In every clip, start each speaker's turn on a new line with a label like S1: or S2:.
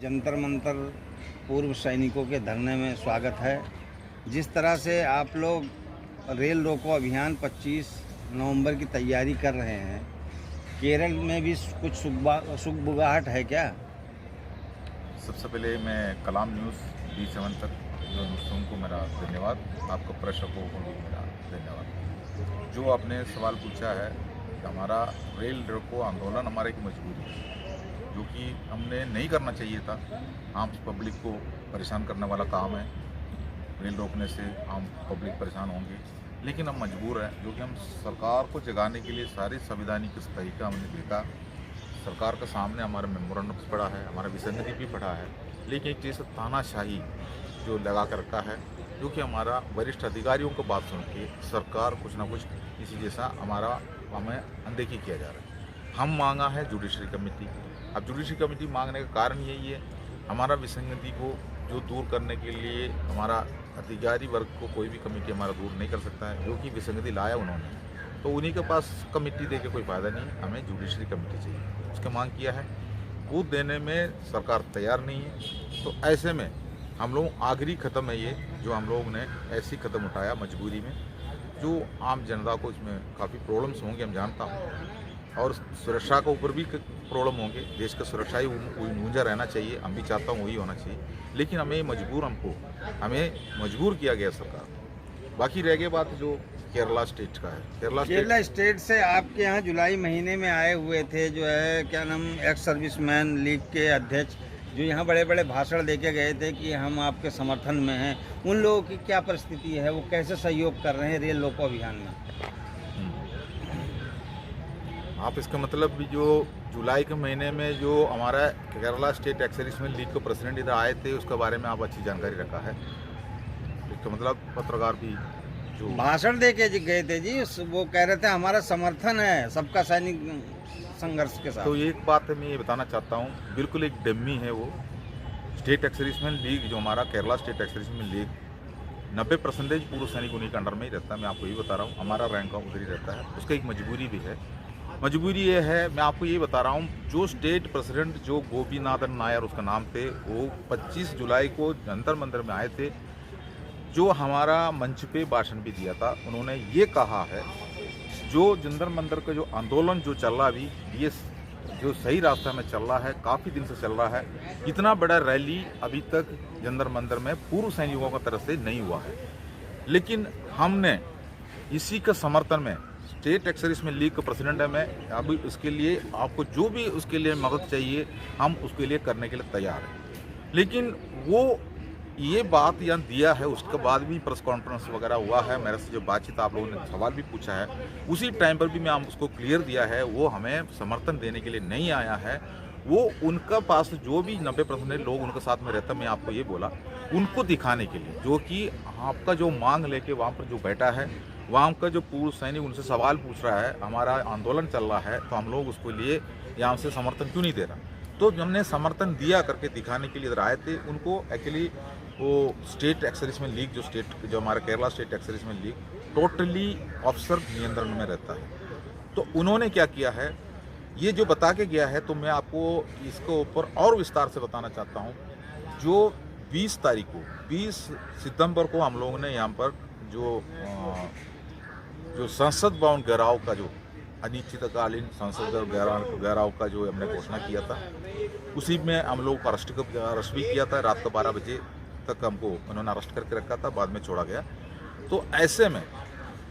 S1: जंतर मंतर पूर्व सैनिकों के धरने में स्वागत है। जिस तरह से आप लोग रेल रोको अभियान 25 नवंबर की तैयारी कर रहे हैं, केरल में भी कुछ सुगबुगाहट है क्या?
S2: सबसे पहले मैं कलाम न्यूज़ B7 तक जो न्यूज़ को मेरा धन्यवाद, आपको प्रेक्षकों को भी मेरा धन्यवाद। जो आपने सवाल पूछा है कि हमारा रेल रोको आंदोलन हमारी एक मजबूरी है, जो कि हमने नहीं करना चाहिए था। आम पब्लिक को परेशान करने वाला काम है। रेल रोकने से आम पब्लिक परेशान होंगे, लेकिन हम मजबूर हैं, जो कि हम सरकार को जगाने के लिए सारे संवैधानिक तरीका हमने देखा। सरकार के सामने हमारा मेमोरेंडम पड़ा है, हमारा विसंगति भी पड़ा है, लेकिन एक जैसे तानाशाही जो लगा कर रखा है, जो कि हमारा वरिष्ठ अधिकारियों को बात सुन के सरकार कुछ ना कुछ इसी जैसा हमें अनदेखी किया जा रहा है। हम मांगा है जुडिशरी कमेटी। अब जुडिशरी कमेटी मांगने का कारण यही है, हमारा विसंगति को जो दूर करने के लिए हमारा अधिकारी वर्ग को कोई भी कमेटी हमारा दूर नहीं कर सकता है, जो कि विसंगति लाया उन्होंने, तो उन्हीं के पास कमेटी दे के कोई फ़ायदा नहीं, हमें जुडिशरी कमेटी चाहिए। उसका मांग किया है, वो देने में सरकार तैयार नहीं है। तो ऐसे में हम लोग आखिरी कदम है ये, जो हम लोग ने ऐसी कदम उठाया मजबूरी में, जो आम जनता को इसमें काफ़ी प्रॉब्लम्स होंगे, हम जानता हूँ, और सुरक्षा के ऊपर भी प्रॉब्लम होंगे। देश का सुरक्षा ही ऊंचा रहना चाहिए, हम भी चाहता हूँ वही होना चाहिए, लेकिन हमें मजबूर किया गया सरकार। बाकी रह गई बात जो केरला स्टेट का है।
S1: केरला स्टेट से आपके यहाँ जुलाई महीने में आए हुए थे, जो है क्या नाम, एक्स सर्विसमैन लीग के अध्यक्ष, जो यहाँ बड़े बड़े भाषण देके गए थे कि हम आपके समर्थन में हैं। उन लोगों की क्या परिस्थिति है, वो कैसे सहयोग कर रहे हैं रेल रोको अभियान में?
S2: आप इसका मतलब भी जो जुलाई के महीने में जो हमारा Kerala state ex serviceman league के प्रेसिडेंट इधर आए थे, उसके बारे में आप अच्छी जानकारी रखा है। इसका मतलब पत्रकार भी जो
S1: भाषण दे के गए थे जी, वो कह रहे थे हमारा समर्थन है सबका सैनिक संघर्ष के साथ।
S2: तो एक बात मैं ये बताना चाहता हूँ, बिल्कुल एक डम्मी है वो। स्टेट एक्स सर्विसमैन लीग जो हमारा Kerala state ex serviceman league 90% पूर्व सैनिक उन्हीं के अंडर में ही रहता है। मैं आपको ये बता रहा हूँ, हमारा रैंक उधर ही रहता है। उसका एक मजबूरी भी है। मजबूरी ये है, मैं आपको ये बता रहा हूँ, जो स्टेट प्रेसिडेंट जो गोपीनाथन नायर उसका नाम थे, वो 25 जुलाई को जंतर मंतर में आए थे, जो हमारा मंच पे भाषण भी दिया था। उन्होंने ये कहा है, जो जंतर मंतर का जो आंदोलन जो चल रहा अभी, ये जो सही रास्ता में चल रहा है, काफ़ी दिन से चल रहा है। इतना बड़ा रैली अभी तक जंतर मंतर में पूर्व सैनिकों की तरफ से नहीं हुआ है, लेकिन हमने इसी के समर्थन में स्टेट एक्स सर्विसमैन लीग का प्रेसिडेंट है मैं, अभी उसके लिए आपको जो भी उसके लिए मदद चाहिए हम उसके लिए करने के लिए तैयार हैं। लेकिन वो ये बात यहाँ दिया है, उसके बाद भी प्रेस कॉन्फ्रेंस वगैरह हुआ है, मेरे से जो बातचीत आप लोगों ने सवाल भी पूछा है, उसी टाइम पर भी मैं उसको क्लियर दिया है, वो हमें समर्थन देने के लिए नहीं आया है। वो उनका पास जो भी 90% लोग उनके साथ में रहता, मैं आपको ये बोला, उनको दिखाने के लिए, जो कि आपका जो मांग लेके वहाँ पर जो बैठा है, वहाँ का जो पूर्व सैनिक उनसे सवाल पूछ रहा है, हमारा आंदोलन चल रहा है, तो हम लोग उसके लिए यहाँ से समर्थन क्यों नहीं दे रहा। तो हमने समर्थन दिया करके दिखाने के लिए इधर आए थे। उनको एक्चुअली वो स्टेट एक्स सर्विसमैन लीग जो हमारा Kerala state ex serviceman league totally officer नियंत्रण में रहता है। तो उन्होंने क्या किया है, ये जो बता के गया है, तो मैं आपको इसके ऊपर और विस्तार से बताना चाहता हूँ। जो 20 तारीख को 20 सितंबर को हम लोगों ने यहाँ पर जो संसद भवन घेराव का जो अनिश्चितकालीन संसद घेराव का जो हमने घोषणा किया था, उसी में हम लोग को अरेस्ट भी किया था। रात को 12 बजे तक हमको उन्होंने अरेस्ट करके रखा था, बाद में छोड़ा गया। तो ऐसे में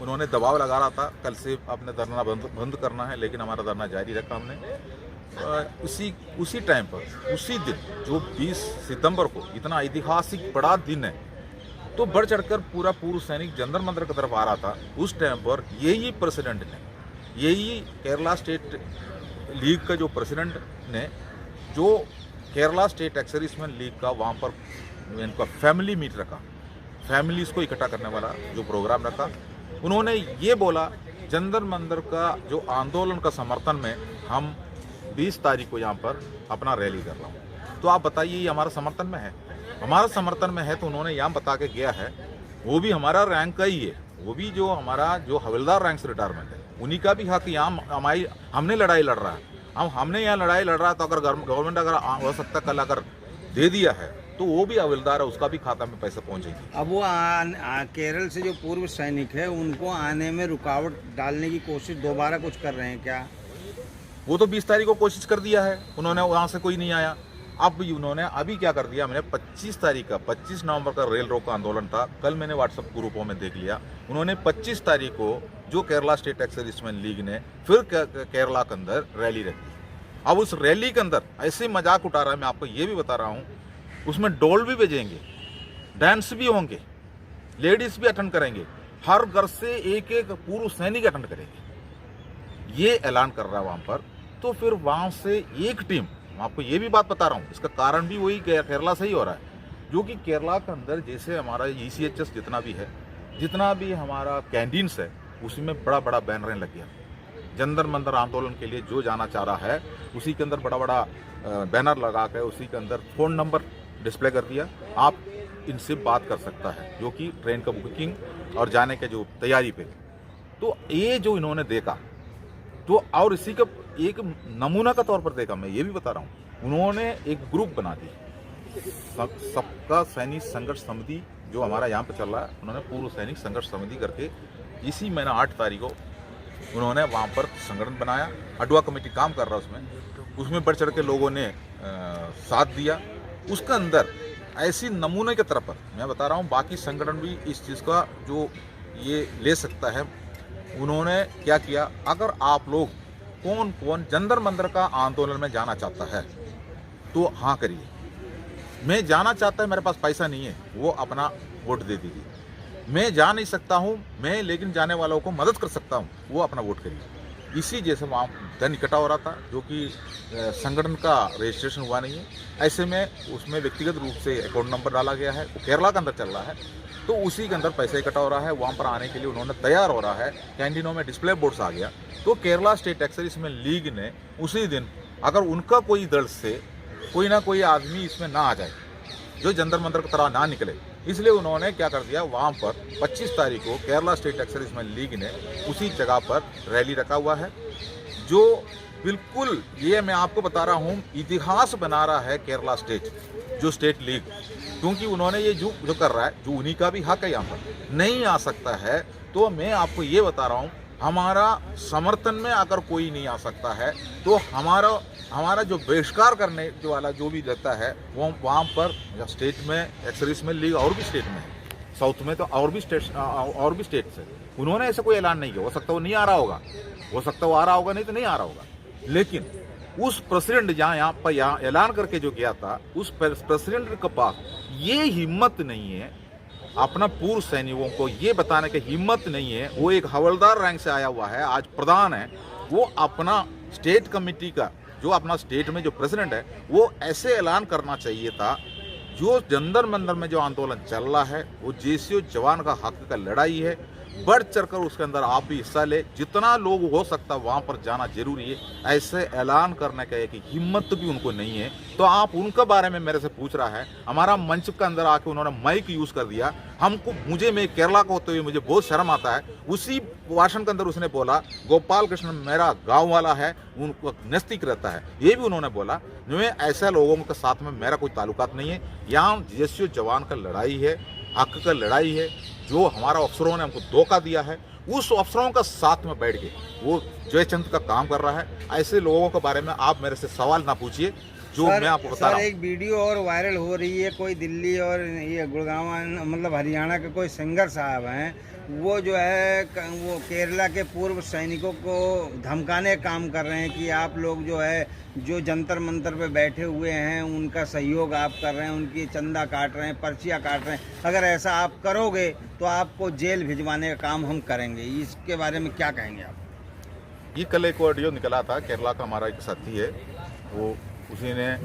S2: उन्होंने दबाव लगा रहा था, कल से अपने धरना बंद करना है, लेकिन हमारा धरना जारी रखा हमने। उसी टाइम पर उसी दिन जो 20 सितंबर को इतना ऐतिहासिक बड़ा दिन है, तो बढ़ चढ़कर पूरा पूर्व सैनिक जंतर मंतर की तरफ आ रहा था। उस टाइम पर यही प्रेसिडेंट ने, यही केरला स्टेट लीग का जो प्रेसिडेंट ने, जो Kerala state ex serviceman league का वहाँ पर इनका फैमिली मीट रखा, फैमिलीज़ को इकट्ठा करने वाला जो प्रोग्राम रखा, उन्होंने ये बोला जंतर मंतर का जो आंदोलन का समर्थन में हम 20 तारीख को यहाँ पर अपना रैली कर रहा हूँ। तो आप बताइए, ये हमारा समर्थन में है? हमारा समर्थन में है तो उन्होंने यहाँ बता के गया है, वो भी हमारा रैंक का ही है, वो भी जो हमारा जो हवलदार रैंक से रिटायरमेंट है, उन्हीं का भी हक यहाँ हमने लड़ाई लड़ रहा है। हमने यहाँ लड़ाई लड़ रहा है, तो अगर गवर्नमेंट अगर हो सकता कल अगर दे दिया है तो वो भी हवलदार है, उसका भी खाता में पैसे पहुंचेंगे।
S1: अब वो केरल से जो पूर्व सैनिक है उनको आने में रुकावट डालने की कोशिश दोबारा कुछ कर रहे हैं क्या?
S2: वो तो 20 तारीख को कोशिश कर दिया है उन्होंने, वहाँ से कोई नहीं आया। अब उन्होंने अभी क्या कर दिया, मैंने 25 तारीख का 25 नवंबर का रेल रोको आंदोलन था, कल मैंने व्हाट्सएप ग्रुपों में देख लिया, उन्होंने 25 तारीख को जो Kerala state ex serviceman league ने फिर केरला के अंदर रैली रखी। अब उस रैली के अंदर ऐसे मजाक उठा रहा है, मैं आपको ये भी बता रहा हूँ, उसमें डोल भी बजेंगे, डांस भी होंगे, लेडीज भी अटेंड करेंगे, हर घर से एक एक पूर्व सैनिक अटेंड करेंगे, ये ऐलान कर रहा है वहाँ पर। तो फिर वहाँ से एक टीम, मैं आपको ये भी बात बता रहा हूँ, इसका कारण भी वही केरला से ही हो रहा है, जो कि केरला के अंदर जैसे हमारा ECHS जितना भी है, जितना भी हमारा कैंटीन्स है, उसी में बड़ा बड़ा बैनरें लग गया। जंतर मंतर आंदोलन के लिए जो जाना चाह रहा है उसी के अंदर बड़ा बड़ा बैनर लगा कर उसी के अंदर फ़ोन नंबर डिस्प्ले कर दिया, आप इनसे बात कर सकता है, जो कि ट्रेन का बुकिंग और जाने के जो तैयारी पे। तो ये जो इन्होंने देखा तो, और इसी का एक नमूना का तौर पर देखा, मैं ये भी बता रहा हूँ, उन्होंने एक ग्रुप बना दी, सबका सैनिक संघर्ष समिति जो हमारा यहाँ पे चल रहा है, उन्होंने पूर्व सैनिक संघर्ष समिति करके इसी महीना 8 तारीख को उन्होंने वहाँ पर संगठन बनाया। अडवा कमेटी काम कर रहा है उसमें बढ़ चढ़ के लोगों ने साथ दिया। उसके अंदर ऐसी नमूने के तरफ पर मैं बता रहा हूँ, बाकी संगठन भी इस चीज़ का जो ये ले सकता है। उन्होंने क्या किया, अगर आप लोग कौन कौन जंतर मंतर का आंदोलन में जाना चाहता है तो हाँ करिए, मैं जाना चाहता है, मेरे पास पैसा नहीं है, वो अपना वोट दे दीजिए, मैं जा नहीं सकता हूँ मैं लेकिन जाने वालों को मदद कर सकता हूँ, वो अपना वोट करिए। इसी जैसे वहाँ धन इकट्ठा हो रहा था, जो कि संगठन का रजिस्ट्रेशन हुआ नहीं है, ऐसे में उसमें व्यक्तिगत रूप से अकाउंट नंबर डाला गया है, वो केरला के अंदर चल रहा है, तो उसी के अंदर पैसा इकट्ठा हो रहा है, वहाँ पर आने के लिए उन्होंने तैयार हो रहा है। कैंटीनों में डिस्प्ले बोर्ड्स आ गया, तो Kerala state ex serviceman league ने उसी दिन, अगर उनका कोई दल से कोई ना कोई आदमी इसमें ना आ जाए, जो जंतर मंतर की तरह ना निकले, इसलिए उन्होंने क्या कर दिया, वहाँ पर 25 तारीख को Kerala state ex serviceman league ने उसी जगह पर रैली रखा हुआ है, जो बिल्कुल ये मैं आपको बता रहा हूँ इतिहास बना रहा है केरला स्टेट जो स्टेट लीग, क्योंकि उन्होंने ये जो कर रहा है, जो उन्हीं का भी हक है, यहाँ पर नहीं आ सकता है। तो मैं आपको ये बता रहा हूँ, हमारा समर्थन में अगर कोई नहीं आ सकता है तो हमारा जो बहिष्कार करने वाला जो भी रहता है वो वहाँ पर स्टेट में एक्स सर्विसमैन लीग और भी स्टेट में है, साउथ में तो और भी स्टेट्स है, उन्होंने ऐसा कोई ऐलान नहीं किया। हो सकता वो नहीं आ रहा होगा, हो सकता वो आ रहा होगा, नहीं तो नहीं आ रहा होगा, लेकिन उस प्रेसिडेंट यहाँ ऐलान करके जो किया था, उस प्रेसिडेंट के पास ये हिम्मत नहीं है, अपना पूर्व सैनिकों को ये बताने की हिम्मत नहीं है। वो एक हवलदार रैंक से आया हुआ है, आज प्रधान है, वो अपना स्टेट कमेटी का जो अपना स्टेट में जो प्रेसिडेंट है, वो ऐसे ऐलान करना चाहिए था, जो जंतर मंतर में जो आंदोलन चल रहा है वो JCO जवान का हक का लड़ाई है, बढ़ चढ़कर उसके अंदर आप भी हिस्सा ले, जितना लोग हो सकता वहाँ पर जाना जरूरी है। ऐसे ऐलान करने का एक हिम्मत भी उनको नहीं है। तो आप उनके बारे में मेरे से पूछ रहा है, हमारा मंच के अंदर आके उन्होंने माइक यूज़ कर दिया, मैं केरला को होते हुए मुझे बहुत शर्म आता है। उसी भाषण के अंदर उसने बोला गोपाल कृष्ण मेरा गाँव वाला है, उनको नज़दीक रहता है, ये भी उन्होंने बोला। मैं ऐसे लोगों के साथ में मेरा कोई ताल्लुकात नहीं है। यहाँ JCO जवान का लड़ाई है, हक का लड़ाई है, जो हमारा अफसरों ने हमको धोखा दिया है, उस अफसरों का साथ में बैठ के वो जयचंद का काम कर रहा है। ऐसे लोगों के बारे में आप मेरे से सवाल ना पूछिए, जो मैं आपको बता रहा हूँ।
S1: एक वीडियो और वायरल हो रही है, कोई दिल्ली और ये गुड़गांव मतलब हरियाणा के कोई सिंगर साहब हैं, वो जो है वो केरला के पूर्व सैनिकों को धमकाने का काम कर रहे हैं कि आप लोग जो है जो जंतर मंतर पे बैठे हुए हैं उनका सहयोग आप कर रहे हैं, उनकी चंदा काट रहे हैं, पर्चियाँ काट रहे हैं, अगर ऐसा आप करोगे तो आपको जेल भिजवाने का काम हम करेंगे। इसके बारे में क्या कहेंगे आप?
S2: ये कल एक ऑडियो निकला था, केरला का हमारा एक साथी है, वो उसी ने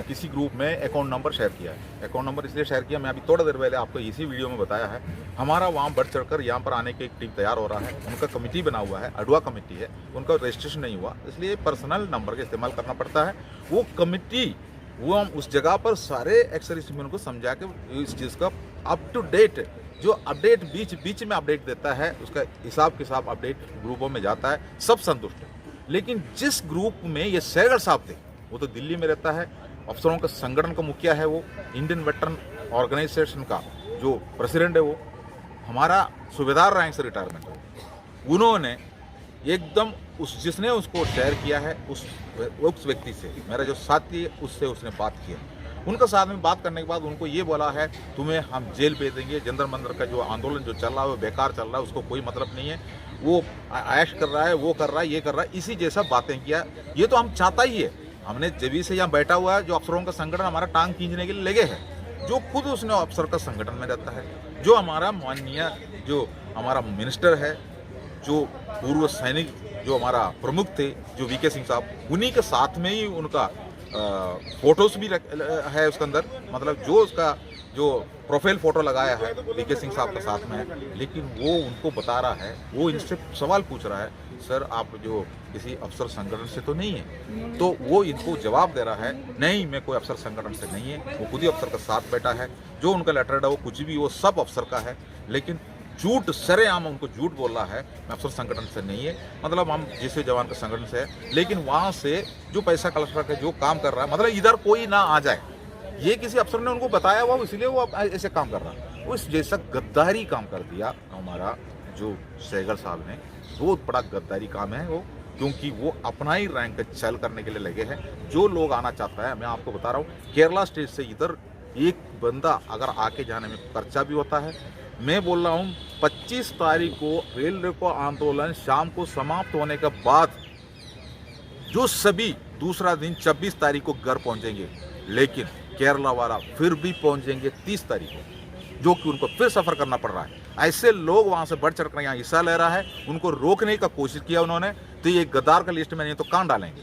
S2: किसी ग्रुप में अकाउंट नंबर शेयर किया है। अकाउंट नंबर इसलिए शेयर किया, मैं अभी थोड़ा देर पहले आपको इसी वीडियो में बताया है। हमारा वहाँ बढ़ चढ़कर यहाँ पर आने की एक टीम तैयार हो रहा है, उनका कमेटी बना हुआ है, अडवा कमेटी है, उनका रजिस्ट्रेशन नहीं हुआ, इसलिए पर्सनल नंबर का इस्तेमाल करना पड़ता है। वो कमेटी वो हम उस जगह पर सारे एक्स सर्विसमैन को समझा के इस चीज़ का अप टू डेट जो अपडेट बीच में अपडेट देता है, उसका हिसाब किताब अपडेट ग्रुपों में जाता है, सब संतुष्ट है। लेकिन जिस ग्रुप में ये सहगल साहब थे, वो तो दिल्ली में रहता है, अफसरों के संगठन का मुखिया है वो, इंडियन वेटरन ऑर्गेनाइजेशन का जो प्रेसिडेंट है वो, हमारा सूबेदार रैंक से रिटायरमेंट है। उन्होंने एकदम जिसने उसको शेयर किया है उस व्यक्ति से, मेरा जो साथी है उससे उसने बात किया। उनका साथ में बात करने के बाद उनको ये बोला है तुम्हें हम जेल भेज देंगे, जंतर मंतर का जो आंदोलन जो चल रहा है वो बेकार चल रहा है, उसको कोई मतलब नहीं है, वो ऐश कर रहा है, वो कर रहा है, ये कर रहा है, इसी जैसा बातें किया। ये तो हम चाहता ही है, हमने जब से यहाँ बैठा हुआ है, जो अफसरों का संगठन हमारा टांग खींचने के लिए लगे है, जो खुद उसने अफसर का संगठन में रहता है, जो हमारा माननीय जो हमारा मिनिस्टर है, जो पूर्व सैनिक जो हमारा प्रमुख थे जो वीके सिंह साहब, उन्हीं के साथ में ही उनका फोटोज भी है उसके अंदर, मतलब जो उसका जो प्रोफाइल फोटो लगाया है वीके सिंह साहब के साथ में है। लेकिन वो उनको बता रहा है, वो इनसे सवाल पूछ रहा है, सर आप जो किसी अफसर संगठन से तो नहीं है? तो वो इनको जवाब दे रहा है, नहीं मैं कोई अफसर संगठन से नहीं है, वो खुद ही अफसर के साथ बैठा है, जो उनका लेटर है वो कुछ भी वो सब अफसर का है। लेकिन झूठ सरेआम उनको झूठ बोल रहा है, मैं अफसर संगठन से नहीं है, मतलब हम जिसे जवान के संगठन से है। लेकिन वहाँ से जो पैसा कलेक्टर के जो काम कर रहा है, मतलब इधर कोई ना आ जाए, ये किसी अफसर ने उनको बताया हुआ, इसलिए वो ऐसे काम कर रहा है। उस जैसा गद्दारी काम कर दिया हमारा जो सहगल साहब ने, बहुत बड़ा गद्दारी काम है वो, क्योंकि वो अपना ही रैंक चल करने के लिए लगे हैं। जो लोग आना चाहता है, मैं आपको बता रहा हूँ, केरला स्टेट से इधर एक बंदा अगर आके जाने में पर्चा भी होता है। मैं बोल रहा हूँ 25 तारीख को रेल रोको आंदोलन शाम को समाप्त होने के बाद जो सभी दूसरा दिन 26 तारीख को घर पहुंचेंगे, लेकिन केरला वाला फिर भी पहुंचेंगे 30 तारीख को, जो कि उनको फिर सफर करना पड़ रहा है। ऐसे लोग वहां से बढ़ चढ़कर यहाँ हिस्सा ले रहा है, उनको रोकने का कोशिश किया उन्होंने, तो ये गद्दार का लिस्ट में नहीं तो कान डालेंगे।